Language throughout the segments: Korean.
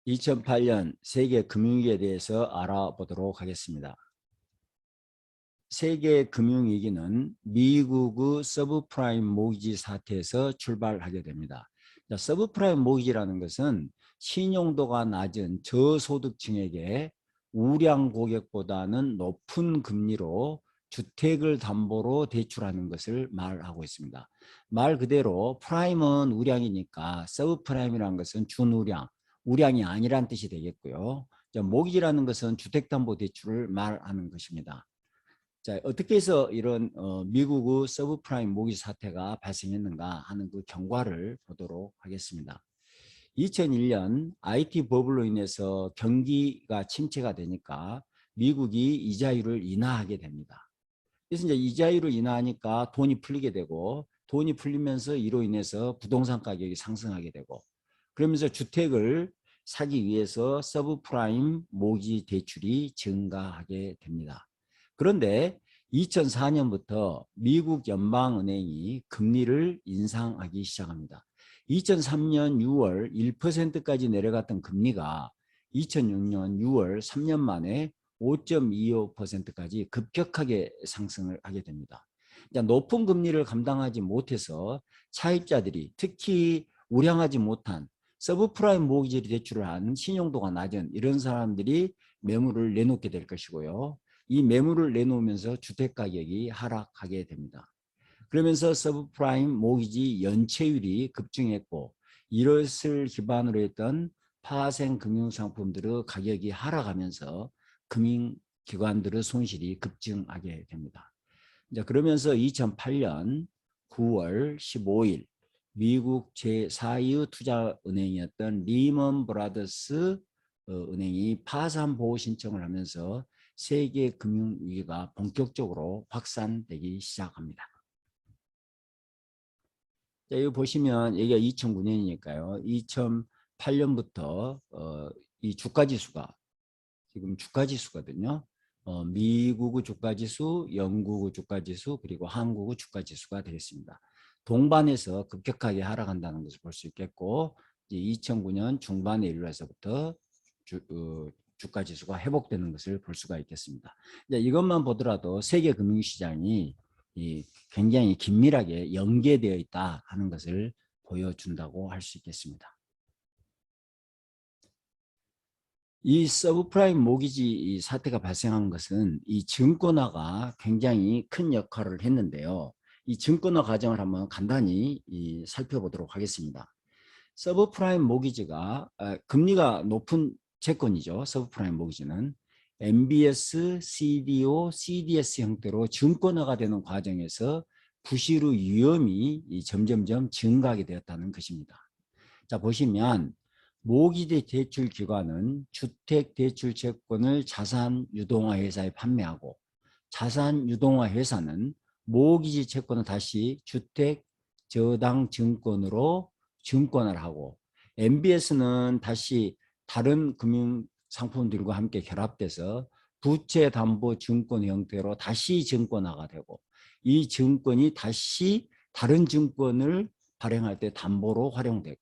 2008년 세계 금융위기에 대해서 알아보도록 하겠습니다. 세계 금융위기는 미국의 서브프라임 모기지 사태에서 출발하게 됩니다. 서브프라임 모기지라는 것은 신용도가 낮은 저소득층에게 우량 고객보다는 높은 금리로 주택을 담보로 대출하는 것을 말하고 있습니다. 말 그대로 프라임은 우량이니까 서브프라임이라는 것은 준우량, 우량이 아니란 뜻이 되겠고요. 모기지라는 것은 주택담보대출을 말하는 것입니다. 자, 어떻게 해서 이런 미국의 서브프라임 모기지 사태가 발생했는가 하는 그 경과를 보도록 하겠습니다. 2001년 IT 버블로 인해서 경기가 침체가 되니까 미국이 이자율을 인하하게 됩니다. 그래서 이제 이자율을 인하하니까 돈이 풀리게 되고, 돈이 풀리면서 이로 인해서 부동산 가격이 상승하게 되고, 그러면서 주택을 사기 위해서 서브프라임 모기지 대출이 증가하게 됩니다. 그런데 2004년부터 미국 연방은행이 금리를 인상하기 시작합니다. 2003년 6월 1%까지 내려갔던 금리가 2006년 6월 3년 만에 5.25%까지 급격하게 상승을 하게 됩니다. 높은 금리를 감당하지 못해서 차입자들이, 특히 우량하지 못한 서브프라임 모기지 대출을 한 신용도가 낮은 이런 사람들이 매물을 내놓게 될 것이고요. 이 매물을 내놓으면서 주택가격이 하락하게 됩니다. 그러면서 서브프라임 모기지 연체율이 급증했고, 이것을 기반으로 했던 파생 금융상품들의 가격이 하락하면서 금융기관들의 손실이 급증하게 됩니다. 이제 그러면서 2008년 9월 15일 미국 제4위 투자은행이었던 리먼 브라더스 은행이 파산 보호 신청을 하면서 세계 금융위기가 본격적으로 확산되기 시작합니다. 자, 여기 보시면 여기가 2009년이니까요. 2008년부터 이 주가지수가 지금 주가지수거든요. 미국의 주가지수, 영국의 주가지수, 그리고 한국의 주가지수가 되겠습니다. 동반해서 급격하게 하락한다는 것을 볼 수 있겠고, 이제 2009년 중반에 이르러서부터 주가지수가 회복되는 것을 볼 수가 있겠습니다. 이제 이것만 보더라도 세계 금융시장이 굉장히 긴밀하게 연계되어 있다 하는 것을 보여준다고 할 수 있겠습니다. 이 서브프라임 모기지 사태가 발생한 것은 이 증권화가 굉장히 큰 역할을 했는데요. 이 증권화 과정을 한번 간단히 살펴보도록 하겠습니다. 서브프라임 모기지가 금리가 높은 채권이죠. 서브프라임 모기지는 MBS, CDO, CDS 형태로 증권화가 되는 과정에서 부실의 위험이 점점점 증가하게 되었다는 것입니다. 자, 보시면 모기지 대출 기관은 주택 대출 채권을 자산 유동화 회사에 판매하고, 자산 유동화 회사는 모기지 채권을 다시 주택 저당 증권으로 증권을 하고, MBS는 다시 다른 금융 상품들과 함께 결합돼서 부채 담보 증권 형태로 다시 증권화가 되고, 이 증권이 다시 다른 증권을 발행할 때 담보로 활용되고,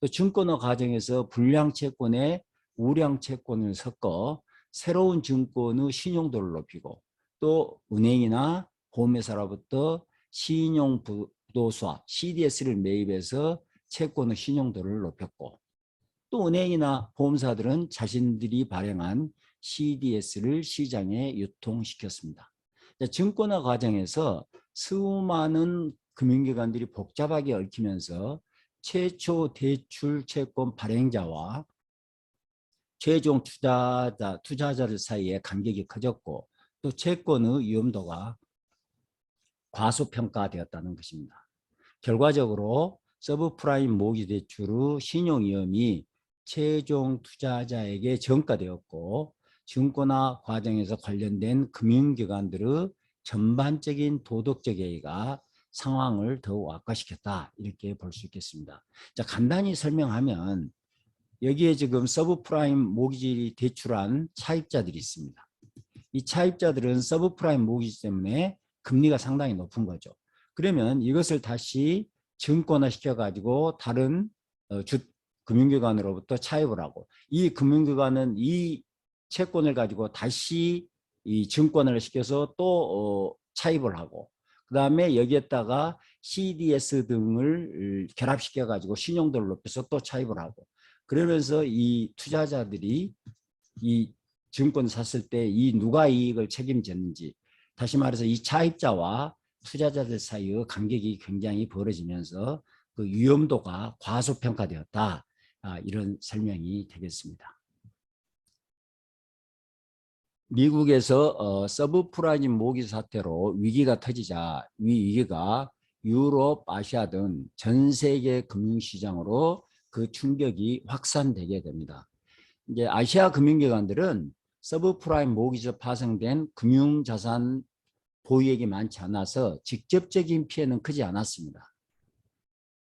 또 증권화 과정에서 불량 채권에 우량 채권을 섞어 새로운 증권의 신용도를 높이고, 또 은행이나 보험회사로부터 신용부도수와 CDS를 매입해서 채권의 신용도를 높였고, 또 은행이나 보험사들은 자신들이 발행한 CDS를 시장에 유통시켰습니다. 증권화 과정에서 수많은 금융기관들이 복잡하게 얽히면서 최초 대출 채권 발행자와 최종 투자자들 사이의 간격이 커졌고, 또 채권의 위험도가 과소평가되었다는 것입니다. 결과적으로 서브프라임 모기지 대출의 신용위험이 최종 투자자에게 전가되었고, 증권화 과정에서 관련된 금융기관들의 전반적인 도덕적 해이가 상황을 더욱 악화시켰다, 이렇게 볼 수 있겠습니다. 자, 간단히 설명하면 여기에 지금 서브프라임 모기지 대출한 차입자들이 있습니다. 이 차입자들은 서브프라임 모기지 때문에 금리가 상당히 높은 거죠. 그러면 이것을 다시 증권화 시켜가지고 다른 금융기관으로부터 차입을 하고 이 금융기관은 이 채권을 가지고 다시 이 증권을 시켜서 또 차입을 하고 그다음에 여기에다가 CDS 등을 결합시켜 가지고 신용도를 높여서 또 차입을 하고 그러면서 이 투자자들이 이 증권 샀을 때 이 누가 이익을 책임졌는지 다시 말해서 이 차입자와 투자자들 사이의 간격이 굉장히 벌어지면서 그 위험도가 과소평가되었다. 이런 설명이 되겠습니다. 미국에서 서브프라임 모기 사태로 위기가 터지자 이 위기가 유럽, 아시아 등 전 세계 금융시장으로 그 충격이 확산되게 됩니다. 이제 아시아 금융기관들은 서브프라임 모기지로 파생된 금융자산 보유액이 많지 않아서 직접적인 피해는 크지 않았습니다.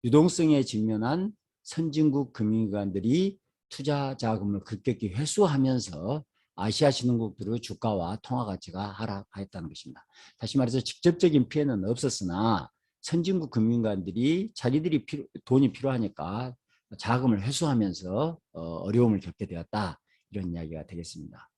유동성에 직면한 선진국 금융기관들이 투자 자금을 급격히 회수하면서 아시아 신흥국들의 주가와 통화 가치가 하락하였다는 것입니다. 다시 말해서 직접적인 피해는 없었으나 선진국 금융기관들이 자기들이 돈이 필요하니까 자금을 회수하면서 어려움을 겪게 되었다. 이런 이야기가 되겠습니다.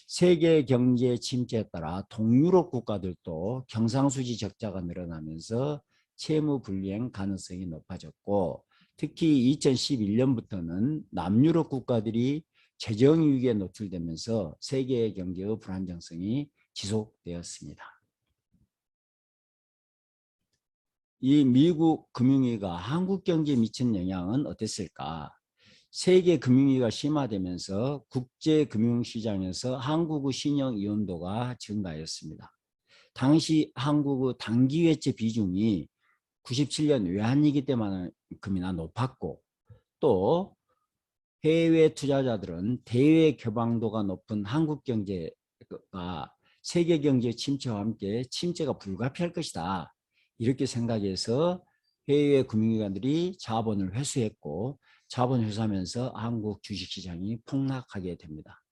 세계 경제 침체에 따라 동유럽 국가들도 경상수지 적자가 늘어나면서 채무 불이행 가능성이 높아졌고 특히 2011년부터는 남유럽 국가들이 재정 위기에 노출되면서 세계 경제의 불안정성이 지속되었습니다. 이 미국 금융위기가 한국 경제에 미친 영향은 어땠을까? 세계 금융위기가 심화되면서 국제 금융시장에서 한국의 신용 위험도가 증가했습니다. 당시 한국의 단기 외채 비중이 97년 외환위기 때만큼이나 높았고 또 해외 투자자들은 대외 교방도가 높은 한국 경제가 세계 경제 침체와 함께 침체가 불가피할 것이다. 이렇게 생각해서 해외 금융기관들이 자본을 회수했고 자본 회수하면서 한국 주식시장이 폭락하게 됩니다.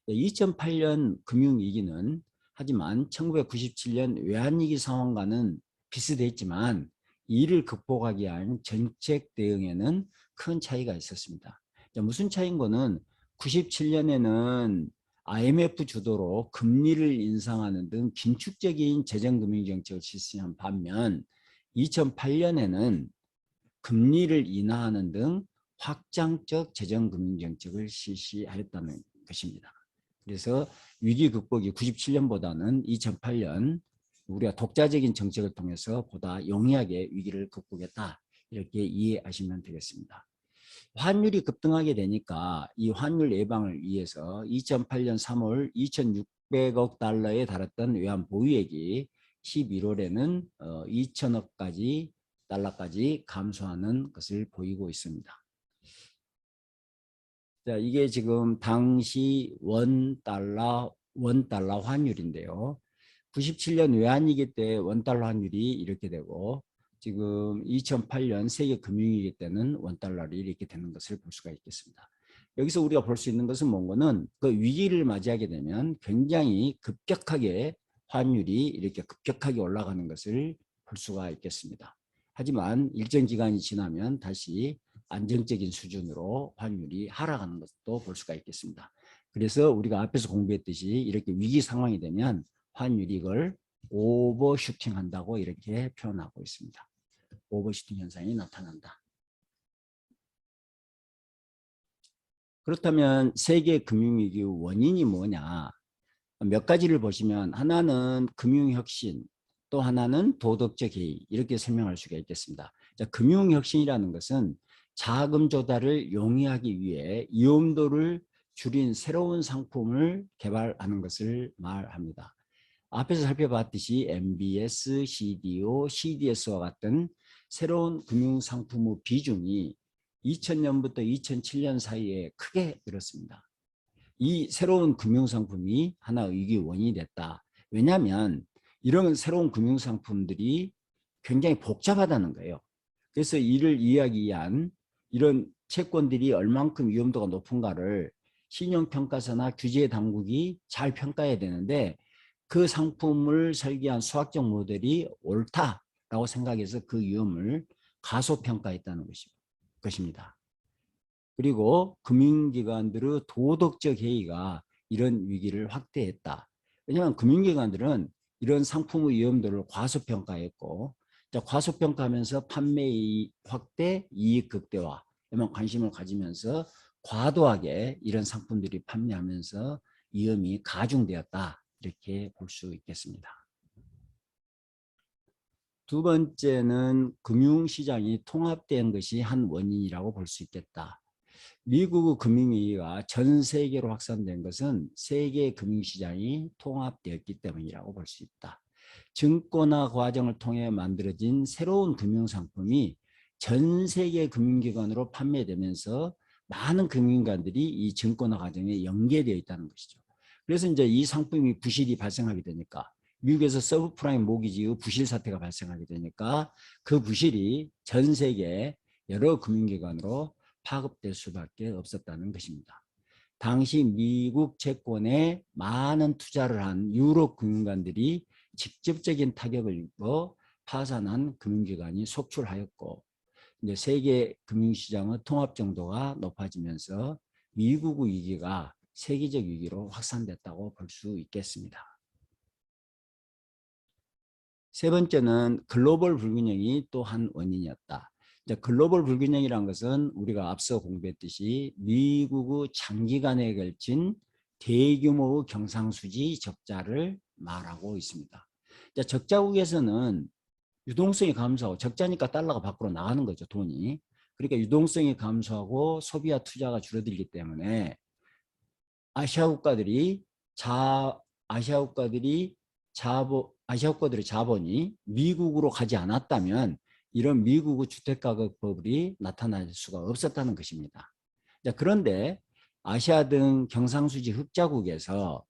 2008년 금융위기는 하지만 1997년 외환위기 상황과는 비슷했지만 이를 극복하기 위한 정책 대응에는 큰 차이가 있었습니다. 무슨 차이인 거는 97년에는 IMF 주도로 금리를 인상하는 등 긴축적인 재정금융정책을 실시한 반면 2008년에는 금리를 인하하는 등 확장적 재정금융정책을 실시하였다는 것입니다. 그래서 위기 극복이 97년보다는 2008년 우리가 독자적인 정책을 통해서 보다 용이하게 위기를 극복했다. 이렇게 이해하시면 되겠습니다. 환율이 급등하게 되니까 이 환율 예방을 위해서 2008년 3월 2,600억 달러에 달했던 외환 보유액이 11월에는 2천억 달러까지 감소하는 것을 보이고 있습니다. 자, 이게 지금 당시 원달러 환율인데요. 97년 외환위기 때 원달러 환율이 이렇게 되고 지금 2008년 세계 금융위기 때는 원달러를 이렇게 되는 것을 볼 수가 있겠습니다. 여기서 우리가 볼 수 있는 것은 뭔가는 그 위기를 맞이하게 되면 굉장히 급격하게 환율이 이렇게 급격하게 올라가는 것을 볼 수가 있겠습니다. 하지만 일정 기간이 지나면 다시 안정적인 수준으로 환율이 하락하는 것도 볼 수가 있겠습니다. 그래서 우리가 앞에서 공부했듯이 이렇게 위기 상황이 되면 환율이 이걸 오버슈팅 한다고 이렇게 표현하고 있습니다. 오버슈팅 현상이 나타난다. 그렇다면 세계 금융위기 원인이 뭐냐? 몇 가지를 보시면 하나는 금융혁신, 또 하나는 도덕적 해이 이렇게 설명할 수가 있겠습니다. 자, 금융혁신이라는 것은 자금 조달을 용이하기 위해 위험도를 줄인 새로운 상품을 개발하는 것을 말합니다. 앞에서 살펴봤듯이 MBS, CDO, CDS와 같은 새로운 금융상품의 비중이 2000년부터 2007년 사이에 크게 늘었습니다. 이 새로운 금융상품이 하나의 위기 원인이 됐다. 왜냐하면 이런 새로운 금융상품들이 굉장히 복잡하다는 거예요. 그래서 이를 이해하기 위한 이런 채권들이 얼만큼 위험도가 높은가를 신용평가사나 규제당국이 잘 평가해야 되는데 그 상품을 설계한 수학적 모델이 옳다라고 생각해서 그 위험을 가소평가했다는 것입니다. 그리고 금융기관들의 도덕적 해이가 이런 위기를 확대했다. 왜냐하면 금융기관들은 이런 상품의 위험도를 과소평가했고, 과소평가하면서 판매 확대, 이익 극대화, 에만 관심을 가지면서 과도하게 이런 상품들이 판매하면서 위험이 가중되었다. 이렇게 볼 수 있겠습니다. 두 번째는 금융시장이 통합된 것이 한 원인이라고 볼 수 있겠다. 미국 금융위기가 전 세계로 확산된 것은 세계 금융시장이 통합되었기 때문이라고 볼 수 있다. 증권화 과정을 통해 만들어진 새로운 금융상품이 전 세계 금융기관으로 판매되면서 많은 금융기관들이 이 증권화 과정에 연계되어 있다는 것이죠. 그래서 이제 이 상품이 부실이 발생하게 되니까, 미국에서 서브프라임 모기지의 부실 사태가 발생하게 되니까 그 부실이 전 세계 여러 금융기관으로 파급될 수밖에 없었다는 것입니다. 당시 미국 채권에 많은 투자를 한 유럽 금융관들이 직접적인 타격을 입어 파산한 금융기관이 속출하였고, 이제 세계 금융시장의 통합 정도가 높아지면서 미국 위기가 세계적 위기로 확산됐다고 볼 수 있겠습니다. 세 번째는 글로벌 불균형이 또 한 원인이었다. 글로벌 불균형이란 것은 우리가 앞서 공부했듯이 미국의 장기간에 걸친 대규모의 경상수지 적자를 말하고 있습니다. 적자국에서는 유동성이 감소하고, 적자니까 달러가 밖으로 나가는 거죠, 돈이. 그러니까 유동성이 감소하고 소비와 투자가 줄어들기 때문에 아시아 국가들이 아시아 국가들의 자본이 미국으로 가지 않았다면 이런 미국의 주택가격 버블이 나타날 수가 없었다는 것입니다. 그런데 아시아 등 경상수지 흑자국에서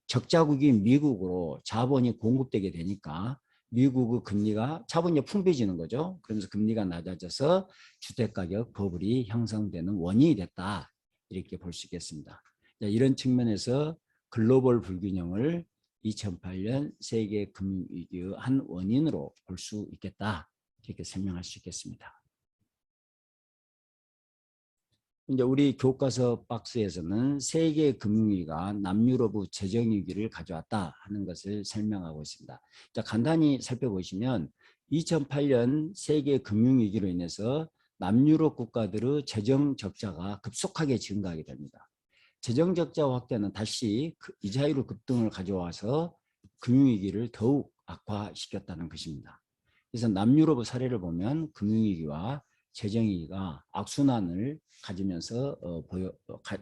적자국인 미국으로 자본이 공급되게 되니까 미국의 금리가, 자본이 풍부해지는 거죠. 그러면서 금리가 낮아져서 주택가격 버블이 형성되는 원인이 됐다. 이렇게 볼 수 있겠습니다. 이런 측면에서 글로벌 불균형을 2008년 세계 금융위기의 한 원인으로 볼 수 있겠다. 이렇게 설명할 수 있겠습니다. 이제 우리 교과서 박스에서는 세계 금융위기가 남유럽의 재정위기를 가져왔다 하는 것을 설명하고 있습니다. 자, 간단히 살펴보시면 2008년 세계 금융위기로 인해서 남유럽 국가들의 재정 적자가 급속하게 증가하게 됩니다. 재정 적자 확대는 다시 이자율 급등을 가져와서 금융위기를 더욱 악화시켰다는 것입니다. 그래서 남유럽의 사례를 보면 금융위기와 재정위기가 악순환을 가지면서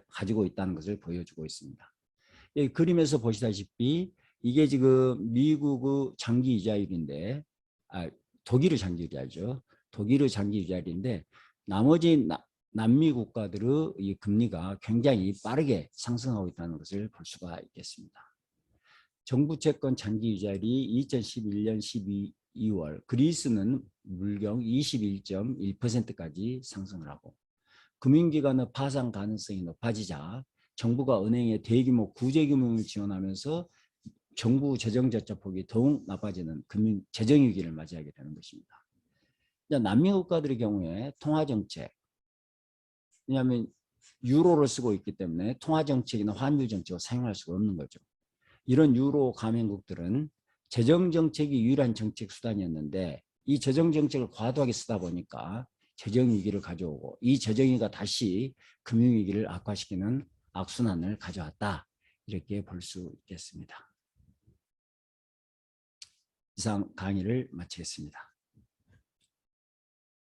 가지고 있다는 것을 보여주고 있습니다. 이 그림에서 보시다시피 이게 지금 미국의 장기 이자율인데, 독일의 장기 이자율이죠. 독일의 장기 이자율인데 나머지 남미 국가들의 이 금리가 굉장히 빠르게 상승하고 있다는 것을 볼 수가 있겠습니다. 정부 채권 장기 이자율이 2011년 12월 그리스는 물경 21.1%까지 상승을 하고, 금융기관의 파산 가능성이 높아지자 정부가 은행에 대규모 구제금융을 지원하면서 정부 재정적자폭이 더욱 나빠지는 재정위기를 맞이하게 되는 것입니다. 남미 국가들의 경우에 통화정책, 왜냐하면 유로를 쓰고 있기 때문에 통화정책이나 환율정책을 사용할 수가 없는 거죠. 이런 유로 가맹국들은 재정정책이 유일한 정책 수단이었는데 이 재정정책을 과도하게 쓰다 보니까 재정위기를 가져오고, 이 재정위기가 다시 금융위기를 악화시키는 악순환을 가져왔다. 이렇게 볼 수 있겠습니다. 이상 강의를 마치겠습니다.